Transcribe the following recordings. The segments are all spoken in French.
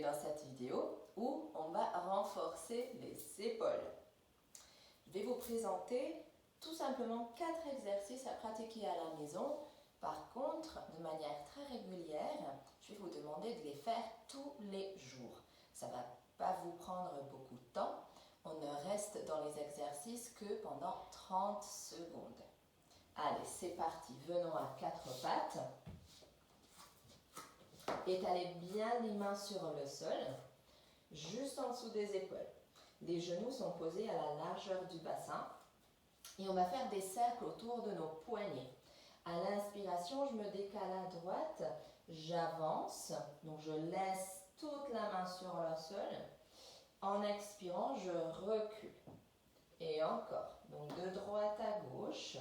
dans cette vidéo où on va renforcer les épaules. Je vais vous présenter tout simplement 4 exercices à pratiquer à la maison. Par contre, de manière très régulière, je vais vous demander de les faire tous les jours. Ça ne va pas vous prendre beaucoup de temps. On ne reste dans les exercices que pendant 30 secondes. Allez, c'est parti. Venons à 4 pattes. Étalez bien les mains sur le sol, juste en dessous des épaules. Les genoux sont posés à la largeur du bassin et on va faire des cercles autour de nos poignets. À l'inspiration, je me décale à droite, j'avance, donc je laisse toute la main sur le sol. En expirant, je recule. Et encore, donc de droite à gauche,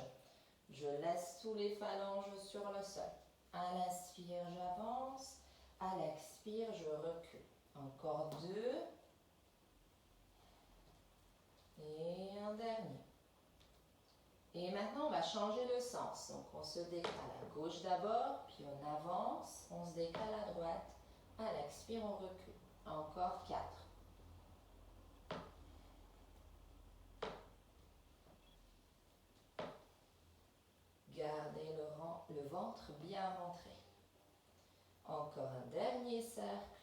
je laisse tous les phalanges sur le sol. À l'inspire, j'avance. À l'expire, je recule. Encore 2. Et un dernier. Et maintenant, on va changer le sens. Donc, on se décale à gauche d'abord, puis on avance, on se décale à droite. À l'expire, on recule. Encore 4. Gardez le ventre bien rentré. Encore un dernier cercle.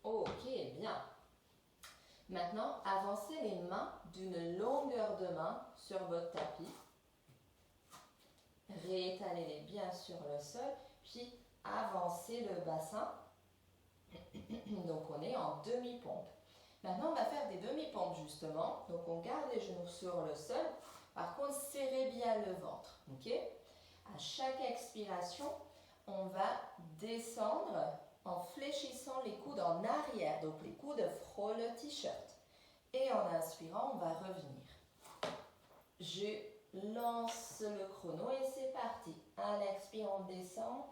Ok, bien. Maintenant, avancez les mains d'une longueur de main sur votre tapis. Réétalez-les bien sur le sol, puis avancez le bassin. Donc, on est en demi-pompe. Maintenant, on va faire des demi-pompes justement. Donc, on garde les genoux sur le sol. Par contre, serrez bien le ventre. Ok ? À chaque expiration, on va descendre en fléchissant les coudes en arrière. Donc les coudes frôlent le t-shirt. Et en inspirant, on va revenir. Je lance le chrono et c'est parti. À l'expire, on descend.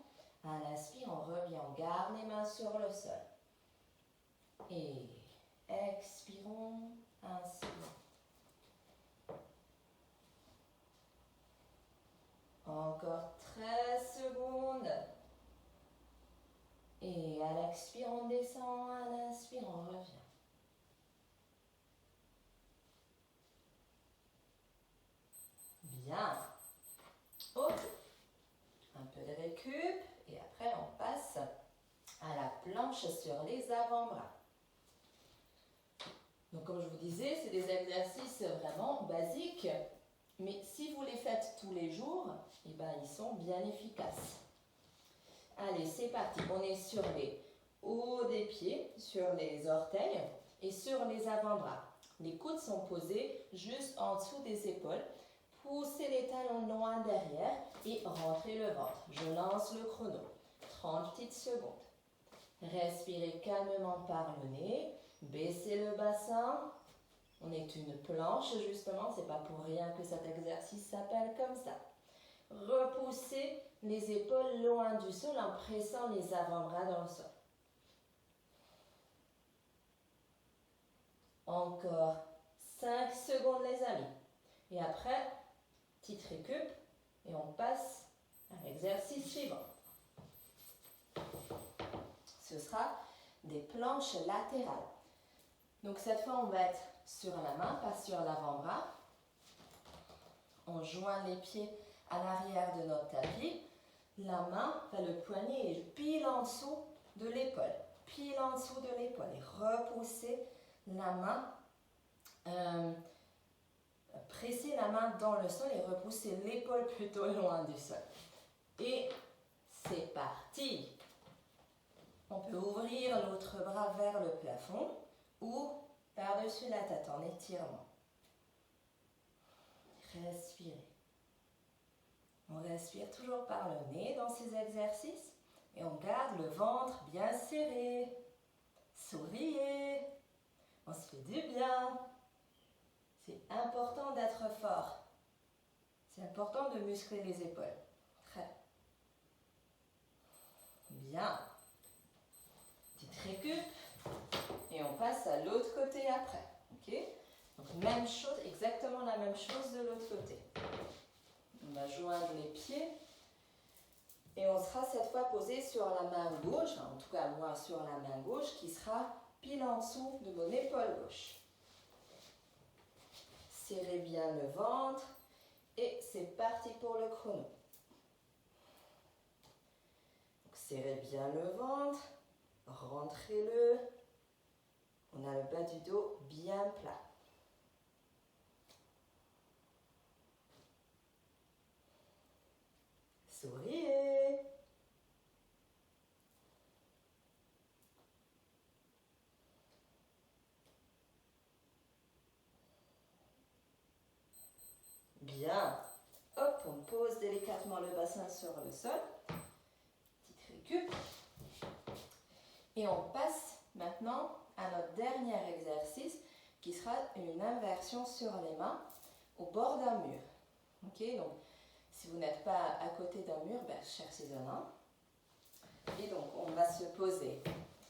À l'inspire, on revient. On garde les mains sur le sol. Et expirons, inspirons. Encore 13 secondes. Et à l'expire, on descend. À l'inspire, on revient. Bien. Ok. Un peu de récup. Et après, on passe à la planche sur les avant-bras. Donc, comme je vous disais, c'est des exercices vraiment basiques. Mais si vous les faites tous les jours, eh ben, ils sont bien efficaces. Allez, c'est parti. On est sur les hauts des pieds, sur les orteils et sur les avant-bras. Les coudes sont posés juste en dessous des épaules. Poussez les talons loin derrière et rentrez le ventre. Je lance le chrono. 30 petites secondes. Respirez calmement par le nez. Baissez le bassin. On est une planche justement, c'est pas pour rien que cet exercice s'appelle comme ça. Repoussez les épaules loin du sol en pressant les avant-bras dans le sol. Encore 5 secondes les amis. Et après, petite récup et on passe à l'exercice suivant. Ce sera des planches latérales. Donc cette fois, on va être sur la main, pas sur l'avant-bras. On joint les pieds à l'arrière de notre tapis. La main, le poignet est pile en dessous de l'épaule. Pile en dessous de l'épaule. Et repoussez la main. Pressez la main dans le sol et repoussez l'épaule plutôt loin du sol. Et c'est parti. On peut ouvrir l'autre bras vers le plafond ou par-dessus la tête en étirement. Respirez. On respire toujours par le nez dans ces exercices et on garde le ventre bien serré. Souriez. On se fait du bien. C'est important d'être fort. C'est important de muscler les épaules. Très bien. Petite récup. Et on passe à l'autre côté après. Ok ? Donc même chose, exactement la même chose de l'autre côté. On va joindre les pieds et on on sera cette fois posé sur la main gauche, en tout cas moi sur la main gauche, qui sera pile en dessous de mon épaule gauche. Serrez bien le ventre et c'est parti pour le chrono. Donc, serrez bien le ventre, rentrez-le. On a le bas du dos bien plat. Souriez. Bien. Hop, on pose délicatement le bassin sur le sol. Petite récup. Et on passe maintenant à notre dernier exercice qui sera une inversion sur les mains au bord d'un mur. Ok, donc si vous n'êtes pas à côté d'un mur, cherchez-en un. Et donc on va se poser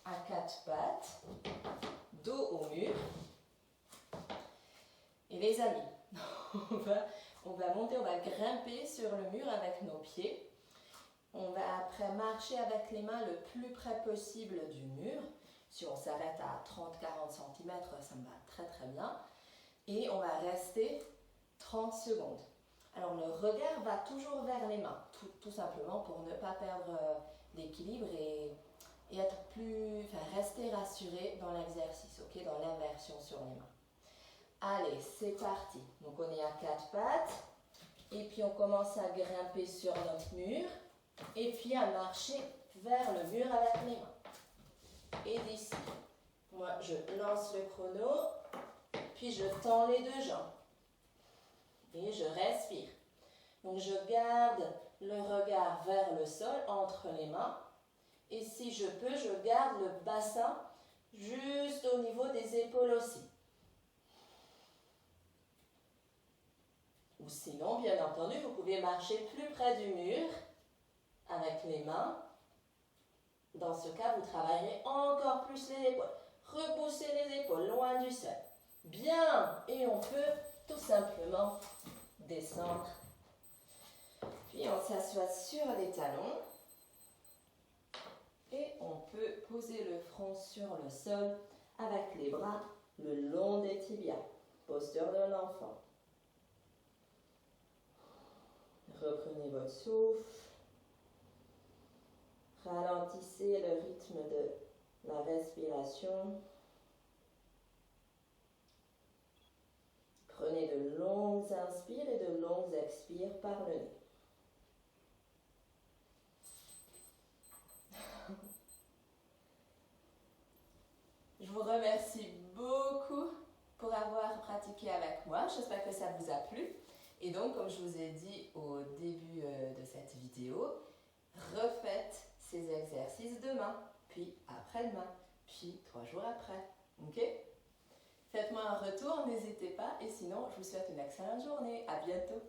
à quatre pattes, dos au mur. Et les amis, on va monter, on va grimper sur le mur avec nos pieds. On va après marcher avec les mains le plus près possible du mur. Si on s'arrête à 30-40 cm, ça me va très très bien. Et on va rester 30 secondes. Alors le regard va toujours vers les mains, tout simplement pour ne pas perdre l'équilibre et rester rassuré dans l'exercice, ok, dans l'inversion sur les mains. Allez, c'est parti. Donc on est à quatre pattes et puis on commence à grimper sur notre mur et puis à marcher vers le mur avec les mains. Et d'ici, moi je lance le chrono, puis je tends les deux jambes et je respire. Donc je garde le regard vers le sol entre les mains et si je peux, je garde le bassin juste au niveau des épaules aussi. Ou sinon, bien entendu, vous pouvez marcher plus près du mur avec les mains. Dans ce cas, vous travaillerez encore plus les épaules. Repoussez les épaules loin du sol. Bien, et on peut tout simplement descendre. Puis on s'assoit sur les talons. Et on peut poser le front sur le sol avec les bras le long des tibias. Posture de l'enfant. Reprenez votre souffle. Ralentissez le rythme de la respiration. Prenez de longues inspires et de longues expires par le nez. Je vous remercie beaucoup pour avoir pratiqué avec moi. J'espère que ça vous a plu. Et donc, comme je vous ai dit au début de cette vidéo, refaites ces exercices demain, puis après-demain, puis 3 jours après. Ok? Faites-moi un retour, n'hésitez pas. Et sinon, je vous souhaite une excellente journée. À bientôt.